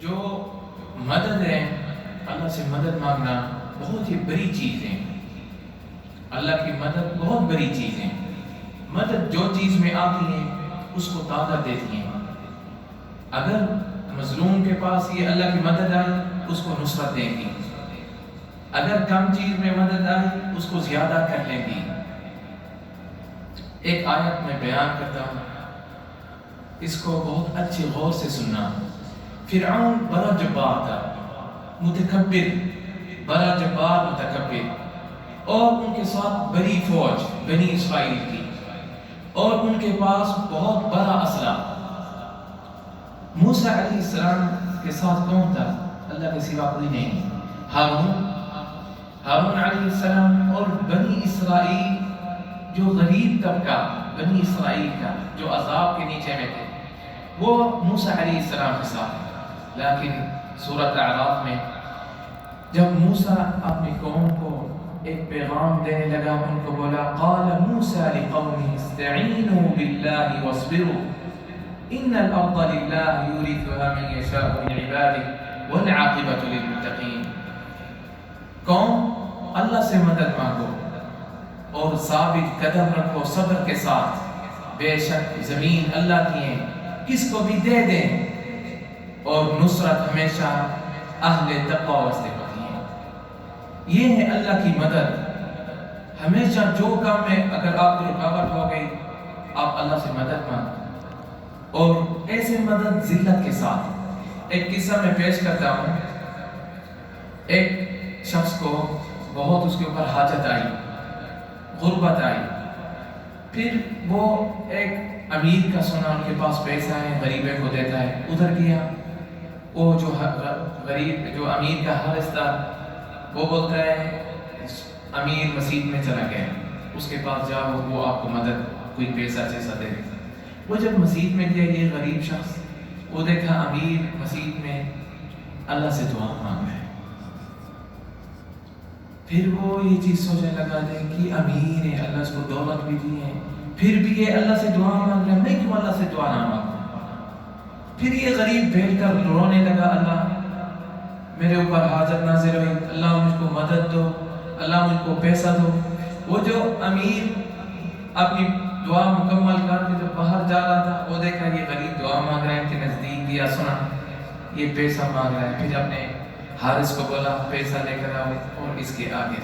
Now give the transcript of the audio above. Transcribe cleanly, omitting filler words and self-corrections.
جو مدد ہے، اللہ سے مدد مانگنا بہت ہی بڑی چیز ہے۔ اللہ کی مدد بہت بڑی چیز ہے۔ مدد جو چیز میں آتی ہے اس کو طاقت دیتی ہے۔ اگر مظلوم کے پاس یہ اللہ کی مدد آئی اس کو نصرت دے گی، اگر کم چیز میں مدد آئی اس کو زیادہ کر لے گی۔ ایک آیت میں بیان کرتا ہوں، اس کو بہت اچھے غور سے سننا۔ فرعون بڑا جبار تھا، متکبر، بڑا جبار متکبر، اور ان کے ساتھ بڑی فوج بنی اسرائیل کی، اور ان کے پاس بہت بڑا اسلحہ۔ موسیٰ علیہ السلام کے ساتھ کون تھا؟ اللہ کے سوا کوئی نہیں۔ ہارون علیہ السلام اور بنی اسرائیل، جو غریب طبقہ بنی اسرائیل کا جو عذاب کے نیچے میں تھے، وہ موسیٰ علیہ السلام کے ساتھ ہیں۔ لیکن سورۃ اعراف میں جب موسیٰ اپنی قوم کو ایک پیغام دینے لگا، ان کو بولا قال موسیٰ لقومه استعینوا باللہ واصبروا ان الارض للہ یورثها من یشاء من عباده والعاقبۃ للمتقین۔ قوم، اللہ سے مدد مانگو اور ثابت قدم رکھو صبر کے ساتھ، بے شک زمین اللہ کی ہے، کس کو بھی دے دیں، اور نصرت ہمیشہ اہل تقوی واسطے ہوتی ہے۔ یہ ہے اللہ کی مدد۔ ہمیشہ جو کام میں اگر آپ کو رکاوٹ ہو گئی، آپ اللہ سے مدد مانگو، اور ایسے مدد ذلت کے ساتھ۔ ایک قصہ میں پیش کرتا ہوں۔ ایک شخص کو بہت اس کے اوپر حاجت آئی، غربت آئی، پھر وہ ایک امیر کا سنا ان کے پاس پیسہ ہے، غریبے کو دیتا ہے، ادھر گیا۔ وہ جو غریب جو امیر کا حارث تھا، وہ بولتا ہے امیر مسجد میں چلا گیا، اس کے پاس جاؤ، وہ آپ کو مدد کوئی پیسہ جیسا دے۔ وہ جب مسجد میں گیا، یہ غریب شخص، وہ دیکھا امیر مسجد میں اللہ سے دعا مانگ رہا ہے۔ پھر وہ یہ چیز سوچنے لگا کہ امیر ہے، اللہ اس کو دولت بھی دی ہے، پھر بھی یہ اللہ سے دعا مانگ رہا ہے، میں کیوں اللہ سے دعا نہ مانگوں؟ پھر یہ غریب بیٹھ کر رونے لگا، اللہ میرے اوپر حاجت نازل ہوئی، اللہ مجھ کو مدد دو، اللہ مجھ کو پیسہ دو۔ وہ جو امیر اپنی دعا مکمل کر کے جب باہر جا رہا تھا، وہ دیکھا یہ غریب دعا مانگ رہا ہے، ان کے نزدیک گیا، سنا یہ پیسہ مانگ رہا ہے، پھر اپنے حارث کو بولا پیسہ لے کر آؤ اور اس کے آگے